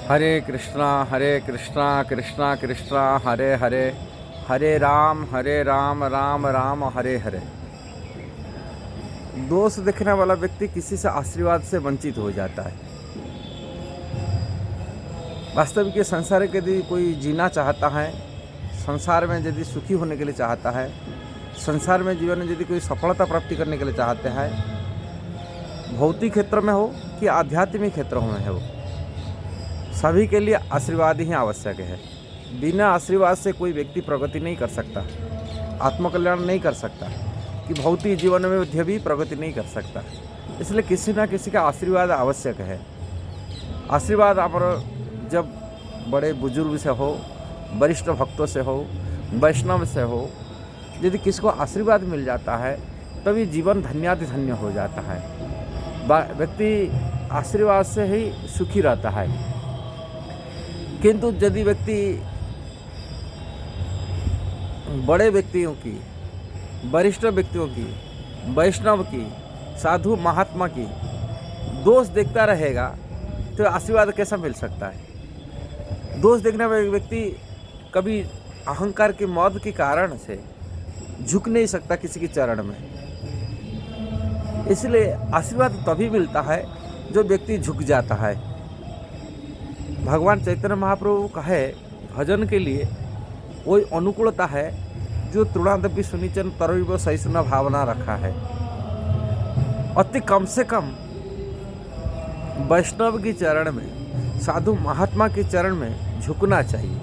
हरे कृष्णा कृष्णा कृष्णा हरे हरे, हरे राम राम राम हरे हरे। दोष देखने वाला व्यक्ति किसी से आशीर्वाद से वंचित हो जाता है। वास्तविक संसार के यदि कोई जीना चाहता है, संसार में यदि सुखी होने के लिए चाहता है, संसार में जीवन में यदि कोई सफलता प्राप्ति करने के लिए चाहते हैं, भौतिक क्षेत्र में हो कि आध्यात्मिक क्षेत्रों में हो, सभी के लिए आशीर्वाद ही आवश्यक है। बिना आशीर्वाद से कोई व्यक्ति प्रगति नहीं कर सकता, आत्मकल्याण नहीं कर सकता, कि भौतिक जीवन में भी प्रगति नहीं कर सकता। इसलिए किसी न किसी का आशीर्वाद आवश्यक है। आशीर्वाद आप जब बड़े बुजुर्ग से हो, वरिष्ठ भक्तों से हो, वैष्णव से हो, यदि किसी को आशीर्वाद मिल जाता है तभी जीवन धन्यातिधन्य हो जाता है। व्यक्ति आशीर्वाद से ही सुखी रहता है। किंतु यदि व्यक्ति बड़े व्यक्तियों की, वरिष्ठ व्यक्तियों की, वैष्णव की, साधु महात्मा की दोष देखता रहेगा तो आशीर्वाद कैसा मिल सकता है। दोष देखने वाला व्यक्ति कभी अहंकार की मौत के कारण से झुक नहीं सकता किसी के चरण में। इसलिए आशीर्वाद तभी मिलता है जो व्यक्ति झुक जाता है। भगवान चैतन्य महाप्रभु कहे भजन के लिए वही अनुकूलता है जो तृणादपि सुनिचन तरुव सहिष्णु भावना रखा है। अति कम से कम वैष्णव के चरण में, साधु महात्मा के चरण में झुकना चाहिए।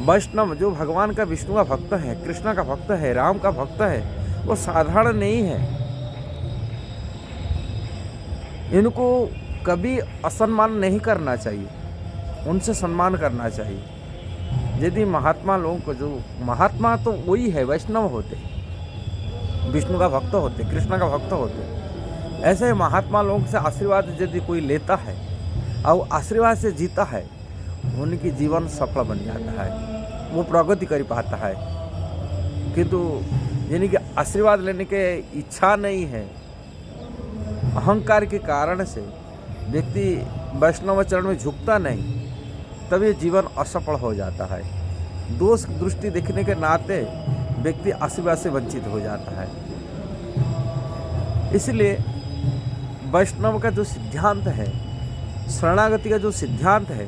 वैष्णव जो भगवान का, विष्णु का भक्त है, कृष्ण का भक्त है, राम का भक्त है, वो साधारण नहीं है। इनको कभी असम्मान नहीं करना चाहिए, उनसे सम्मान करना चाहिए। यदि महात्मा लोगों को, जो महात्मा तो वही है, वैष्णव होते, विष्णु का भक्त होते, कृष्ण का भक्त होते, ऐसे महात्मा लोगों से आशीर्वाद यदि कोई लेता है और आशीर्वाद से जीता है, उनकी जीवन सफल बन जाता है, वो प्रगति कर पाता है। किंतु यानी कि आशीर्वाद लेने के इच्छा नहीं है, अहंकार के कारण से व्यक्ति वैष्णव चरण में झुकता नहीं, तब ये जीवन असफल हो जाता है। दोष दृष्टि देखने के नाते व्यक्ति आशीर्वाद से वंचित हो जाता है। इसलिए वैष्णव का जो सिद्धांत है, शरणागति का जो सिद्धांत है,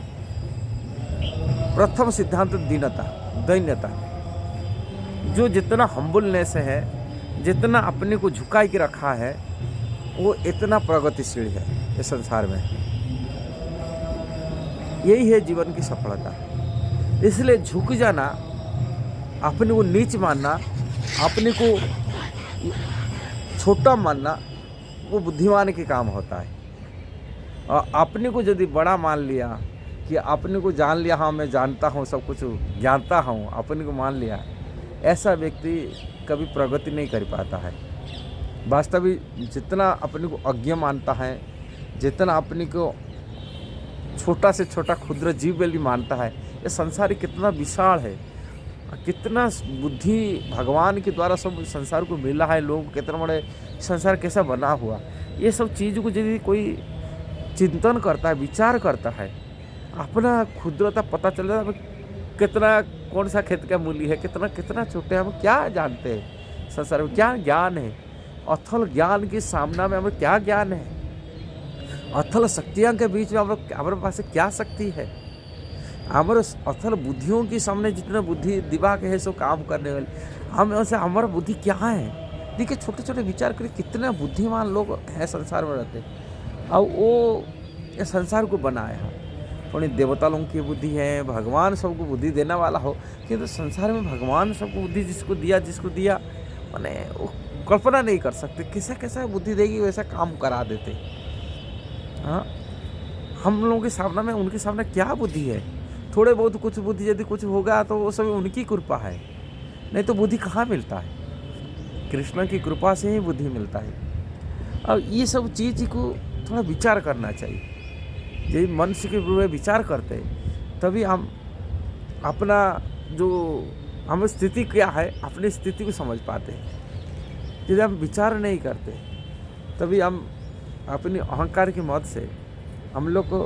प्रथम सिद्धांत दीनता, दैन्यता। जो जितना हम्बुलनेस है, जितना अपने को झुका के रखा है, वो इतना प्रगतिशील है इस संसार में। यही है जीवन की सफलता। इसलिए झुक जाना, अपने को नीच मानना, अपने को छोटा मानना, वो बुद्धिमान के काम होता है। और अपने को यदि बड़ा मान लिया कि अपने को जान लिया, हाँ मैं जानता हूँ, सब कुछ जानता हूँ, अपने को मान लिया, ऐसा व्यक्ति कभी प्रगति नहीं कर पाता है। वास्तविक जितना अपने को अज्ञ मानता है, जितना अपने को छोटा से छोटा क्षुद्र जीव भी मानता है, ये संसार कितना विशाल है, कितना बुद्धि भगवान के द्वारा सब संसार को मिला है, लोग कितना बड़े संसार कैसा बना हुआ, ये सब चीज़ को यदि कोई चिंतन करता है, विचार करता है, अपना क्षुद्रता पता चल जाता है। कितना, कौन सा खेत का मूल्य है, कितना कितना छोटे, हम क्या जानते हैं संसार में, क्या ज्ञान है। अथल ज्ञान के सामना में हमें क्या ज्ञान है, अथल शक्तियों के बीच में हमारे पास क्या शक्ति है। हमारे अथल बुद्धियों के सामने जितने बुद्धि दिमाग है सो काम करने वाले, हम ऐसे हमारा बुद्धि क्या है। देखिए छोटे छोटे विचार करिए, कितने बुद्धिमान लोग हैं संसार में रहते, और वो ये संसार को बनाया है। थोड़ी देवता लोगों की बुद्धि है, भगवान सबको बुद्धि देने वाला हो, किंतु संसार में भगवान सबको बुद्धि जिसको दिया मैंने वो कल्पना नहीं कर सकते। कैसा कैसा बुद्धि देगी, वैसा काम करा देते। हाँ, हम लोगों के सामने में, उनके सामने क्या बुद्धि है। थोड़े बहुत कुछ बुद्धि यदि कुछ होगा तो वो सब उनकी कृपा है, नहीं तो बुद्धि कहाँ मिलता है। कृष्ण की कृपा से ही बुद्धि मिलता है। और ये सब चीज़ को थोड़ा विचार करना चाहिए। यदि मनुष्य के रूप में विचार करते तभी हम अपना जो हम स्थिति क्या है, अपनी स्थिति को समझ पाते हैं। यदि हम विचार नहीं करते तभी हम अपनी अहंकार की मौत से हम लोग को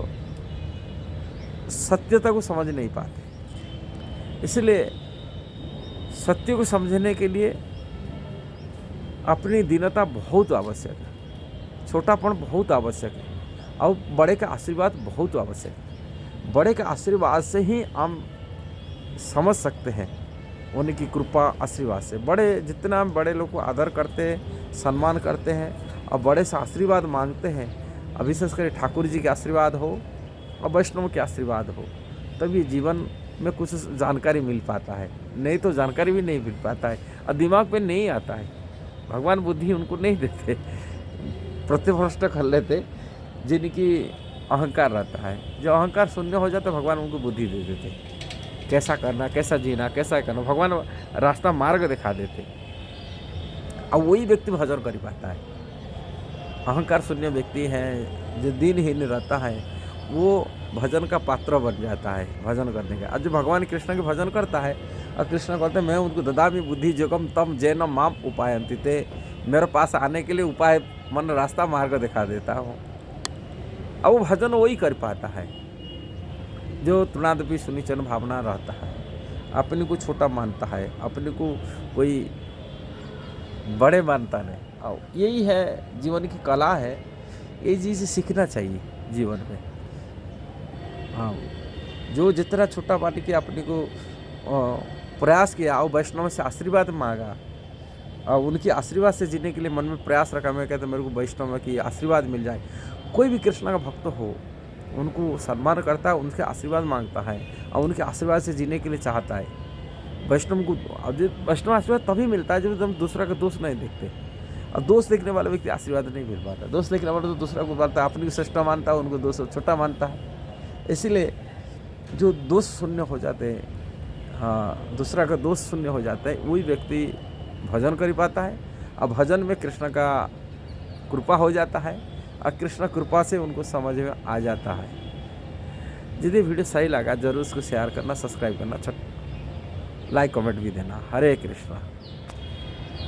सत्यता को समझ नहीं पाते। इसलिए सत्य को समझने के लिए अपनी दीनता बहुत आवश्यक है, छोटापन बहुत आवश्यक है, और बड़े का आशीर्वाद बहुत आवश्यक है। बड़े के आशीर्वाद से ही हम समझ सकते हैं, उनकी कृपा आशीर्वाद से। बड़े जितना हम बड़े लोग को आदर करते हैं, सम्मान करते हैं और बड़े से आशीर्वाद मांगते हैं, और विशेष कर ठाकुर जी के आशीर्वाद हो और वैष्णव के आशीर्वाद हो, तभी जीवन में कुछ जानकारी मिल पाता है। नहीं तो जानकारी भी नहीं मिल पाता है और दिमाग पे नहीं आता है। भगवान बुद्धि उनको नहीं देते, प्रतिभ्रष्ट कर लेते जिनकी अहंकार रहता है। जब अहंकार शून्य हो जाता है, भगवान उनको बुद्धि दे देते, कैसा करना, कैसा जीना, कैसा करना, भगवान रास्ता मार्ग दिखा देते, और वही व्यक्ति भजन कर पाता है। अहंकार शून्य व्यक्ति है जो दीनहीन रहता है, वो भजन का पात्र बन जाता है भजन करने का। और जो भगवान कृष्ण के भजन करता है और कृष्ण कहते हैं मैं उनको ददामी बुद्धि जोगम तम जैन माम उपायंति, ते मेरे पास आने के लिए उपाय मन रास्ता मार्ग दिखा देता हूँ। अब वो भजन वही कर पाता है जो तृणादपि सुनिचन भावना रहता है, अपने को छोटा मानता है, अपने को कोई बड़े मानता नहीं। और यही है जीवन की कला है, ये चीज़ सीखना चाहिए जीवन में। हाँ, जो जितना छोटा बाटी के अपने को प्रयास किया और वैष्णव से आशीर्वाद मांगा और उनके आशीर्वाद से जीने के लिए मन में प्रयास रखा, मैं कहता मेरे को वैष्णव की आशीर्वाद मिल जाए। कोई भी कृष्ण का भक्त हो, उनको सम्मान करता है, उनके आशीर्वाद मांगता है और उनके आशीर्वाद से जीने के लिए चाहता है। वैष्णव को वैष्णव आशीर्वाद तभी मिलता है जब हम दूसरा का दोष नहीं देखते, और दोष देखने वाला व्यक्ति आशीर्वाद नहीं मिल पाता। दोष देखने वाला तो दूसरा को बोलता है, अपनी को श्रेष्ठ मानता है, उनको दोष छोटा मानता है। इसीलिए जो दोष शून्य हो जाते हैं, हाँ, दूसरा का दोष शून्य हो जाता है, वही व्यक्ति भजन कर पाता है। और भजन में कृष्ण का कृपा हो जाता है और कृष्ण कृपा से उनको समझ में आ जाता है। यदि वीडियो सही लगा जरूर उसको शेयर करना, सब्सक्राइब करना, लाइक कमेंट भी देना। हरे कृष्णा।